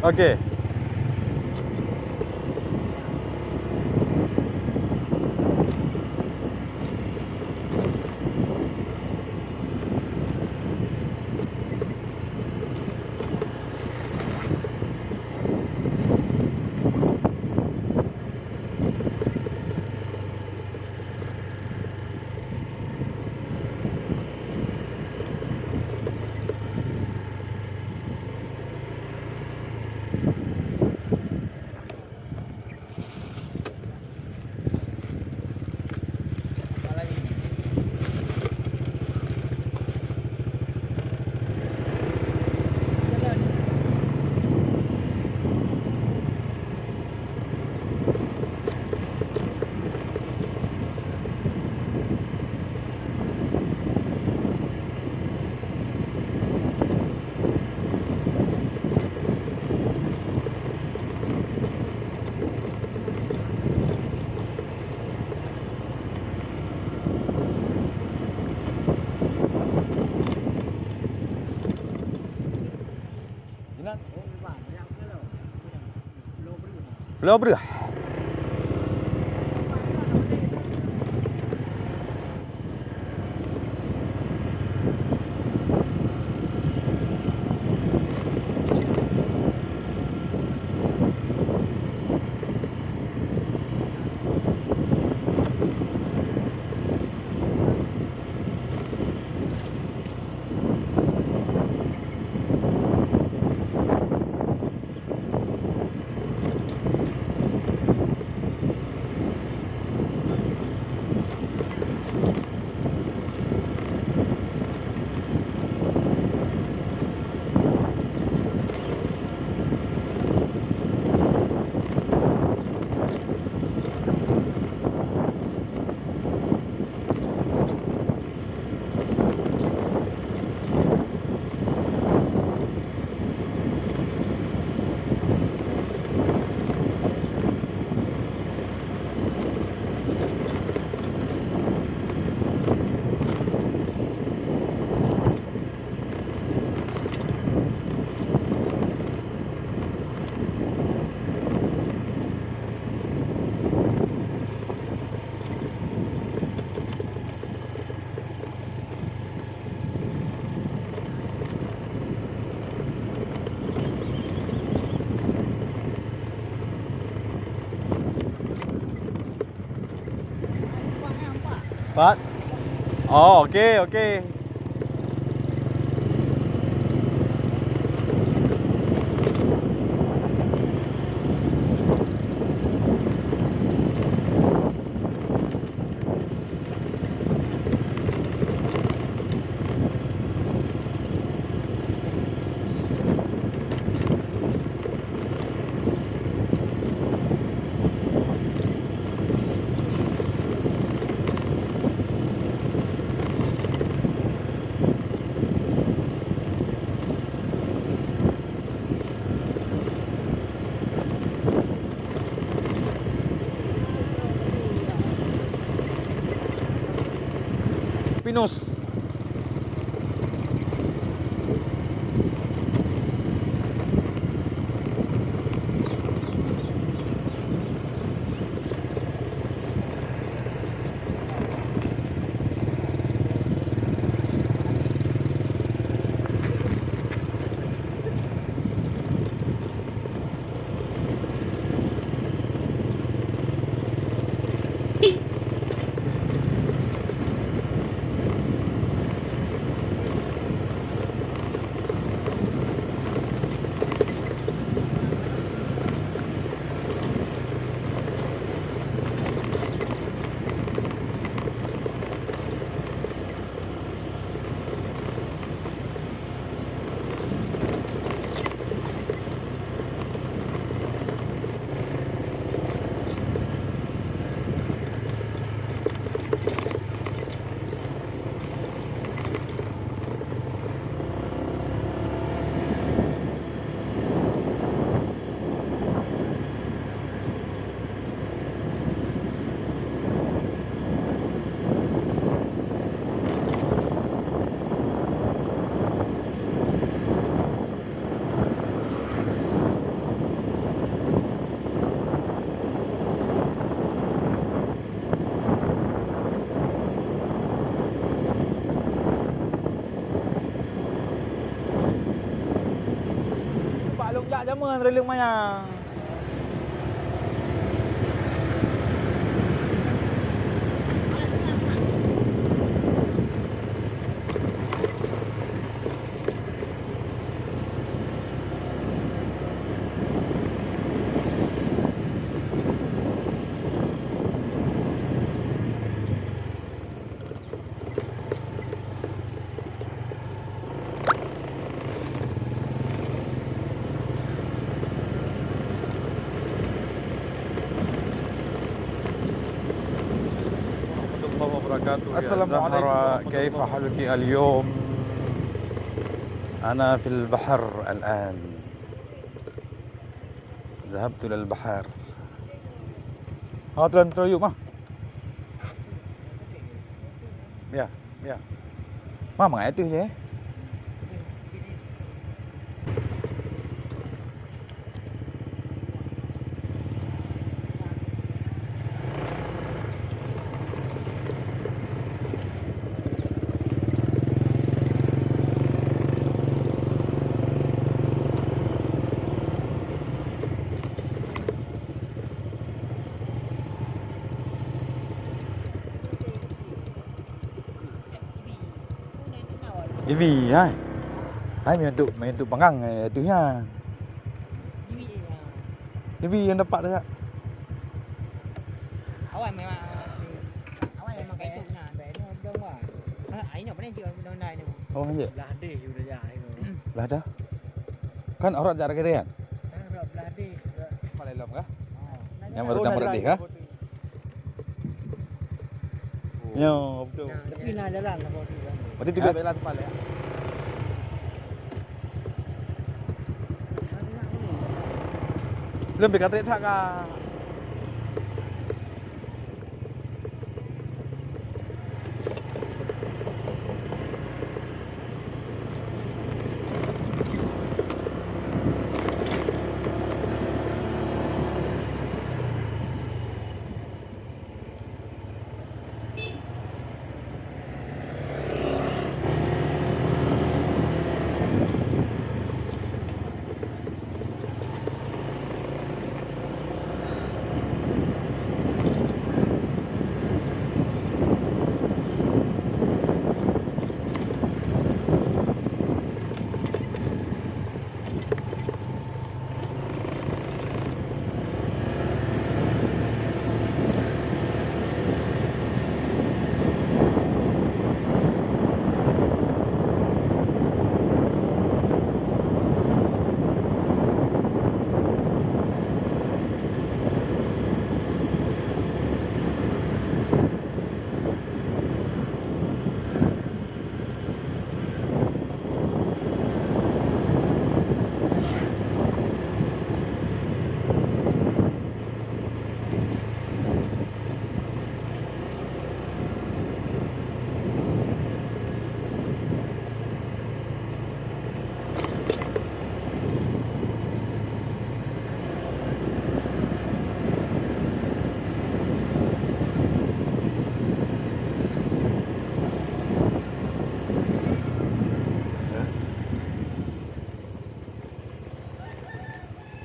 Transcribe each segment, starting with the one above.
Okey. Pulau Berah. Pak. Oh, okey, okey. Pinus. lama trailer mayang. السلام عليكم. كيف حالك اليوم؟ أنا في البحر الآن. ذهبت إلى البحر. Telan yuk mah. Ya, ya. Mama itu je. EV hai. Hai main untuk panggang itunya. EV yang dapat dah. Awak memang kayak itu nya. Dong wah. Ai nak pernah juga dong dai ni. Oh je. Belah deh sudah jai tu. Lah dah. Kan orang jarak gedean. Saya belah deh. Malai lam kah? Ha. Yang baru gambar deh kah? Yo, betul. Tapi nak jalan lah kau tu. Berarti tiga belah tempat ya. Belum dekat tak kah?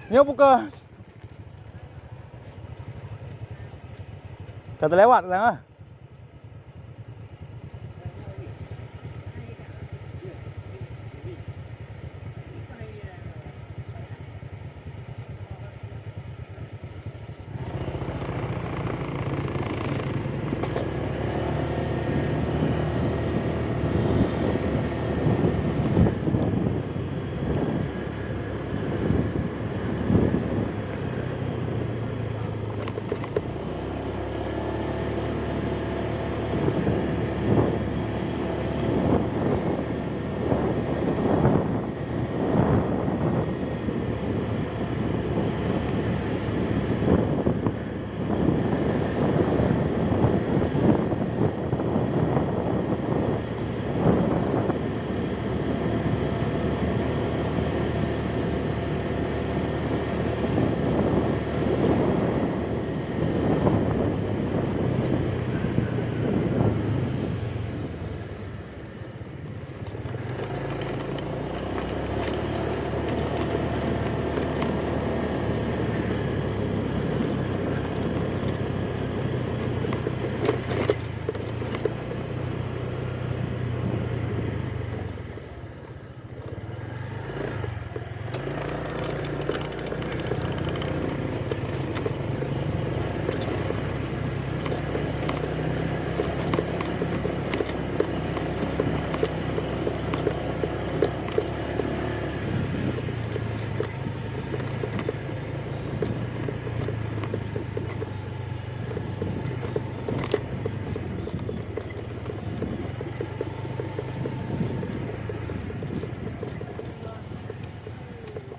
Ni bukan. Kata lewat lah.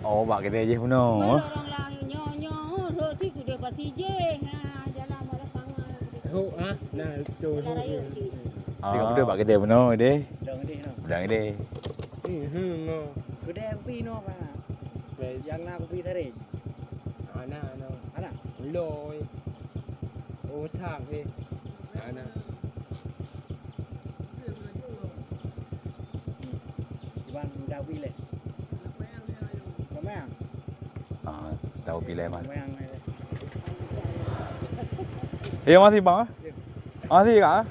Oh, bak kedai je Mana puno. orang lah nyo roti ku dia pati je. Ha jalan mala pangal. Ho ah, nah tu Jalan raya di. Tiga benda bak kedai puno dia. Dong dia no. Budak kedai. No. Kedai kopi no apa? Yang nak kopi tarik. Ana no. Ana. Loi. Oh thang đi. Ana. Iban udah pilih. Kemayang. Ah, tahu pilih mana. Kemayang. Masih bang ah? Masih kah?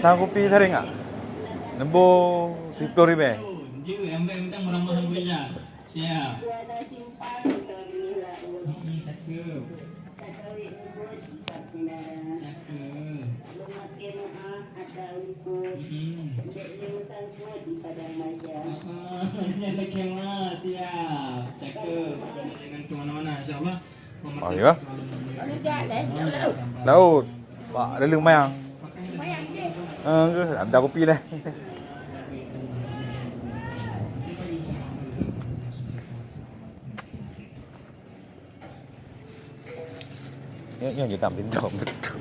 Tahu kopi sering ah? Nombor 10,000. Jiwa yang baik minta murah-murah bolehnya. Siap. Cakep. Jangan kemas, siap. Cakep. Jangan kemana-mana, insyaAllah. Oh, iya. Ada jalan. Laut. Pak, ada lưng mayang. Mayang je. Làm tao kopi đây. Yang gì cầm tin trộm betul.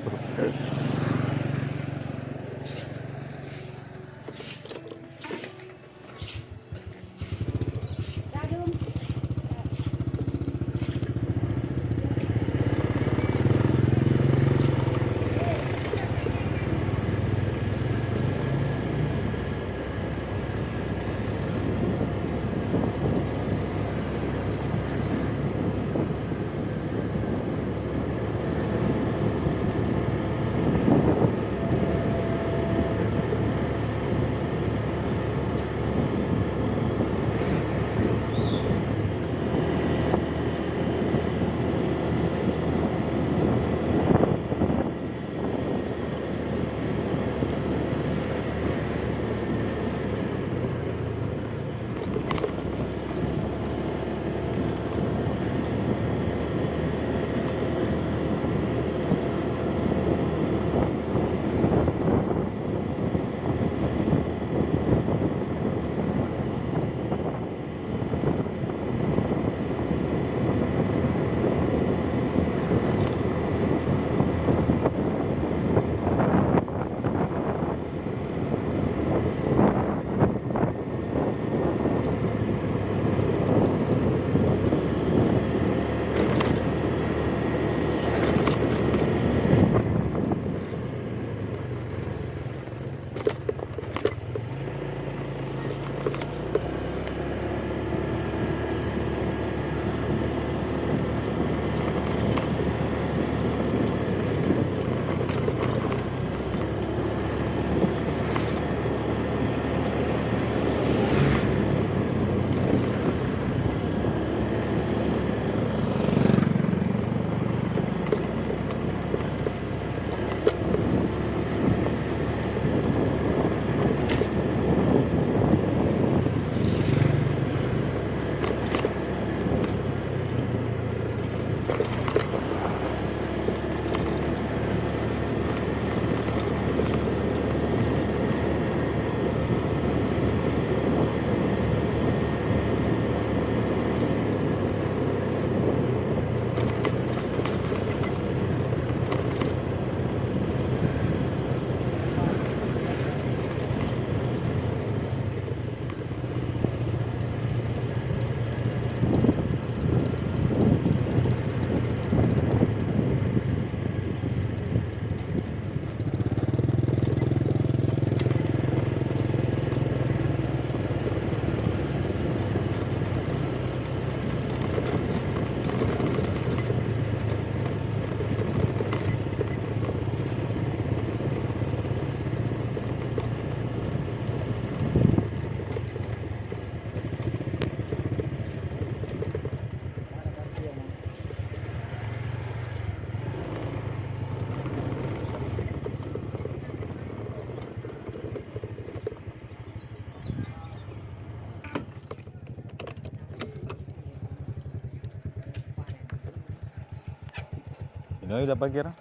Ini dah pagi dah.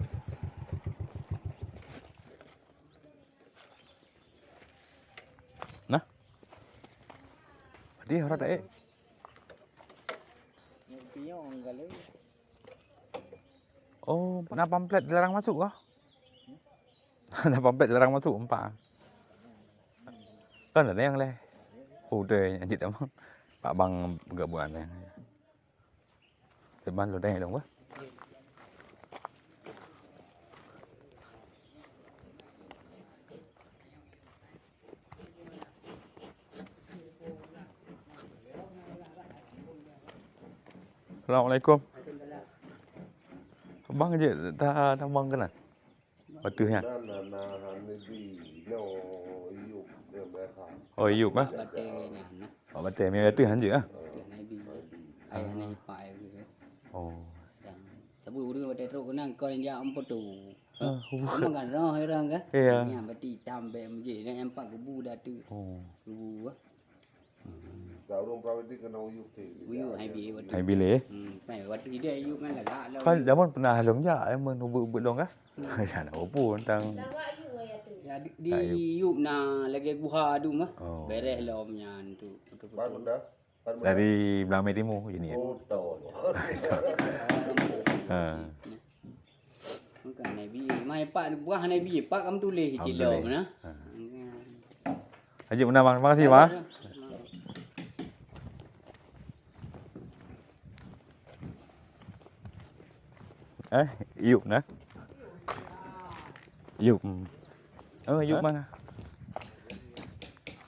Nah. Dia orang dah Pion kali. Oh, nak pamphlet dilarang masuk kah? Nak pamphlet dilarang masuk empat. Kan ada yang leh. Udah anjit dah bang. Pak bang gak buat ni. Depan lu dah dong wah. Assalamualaikum. Bang je dah bang kan? Betul ya. Oh, Iyup ah. Oh, betul. Memang betul hanje ah. Oh. Tapi udah pada terus kena kau yang dia ampun tu. Kamu kan roh orang kan? Iya. Yang berarti sampai menjadi yang empat kubu dah tu. Oh. Kubu ah. Kau orang prawati kena uyuk tu. Uyuk hai bi waktu. Hai bila? Mai waktu dia uyuk kan lagak lah. Kan zaman pernah halong ja men ubut-ubut dong kah? Ya nak opo tentang Ya di uyuk na lagi guha tu mah. Oh. Beres lah omnya tu. Ban dah. Dari Belamai Timur je ni. Oh, tahu. Ha. Bukan Nabi. Mai pak buah Nabi. Pak kamu tulis cilok nah. Haji Munah, terima kasih Mak. Iyup nah. Iyup. Iyup mana?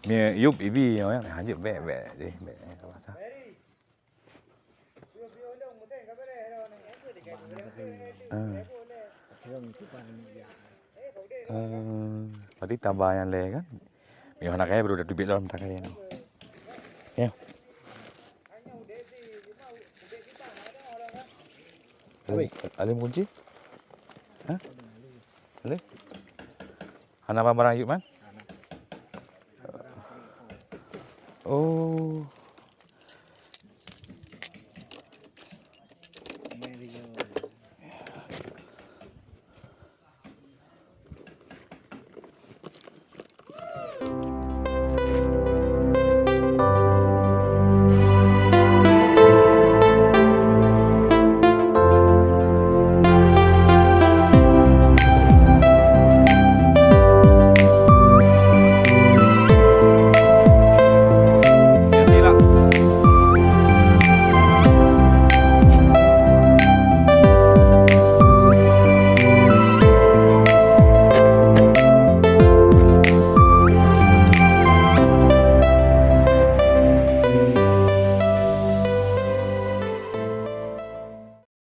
Mẹ Iyup ibi nói là Haji bẹ bẹ đi bẹ sao? Tadi tambahan le kan? Mẹ anak saya baru dah dubit dalam tak kaya no. Ya. Alim kunci? Hah? Boleh? Anak barang Iyup man? Oh.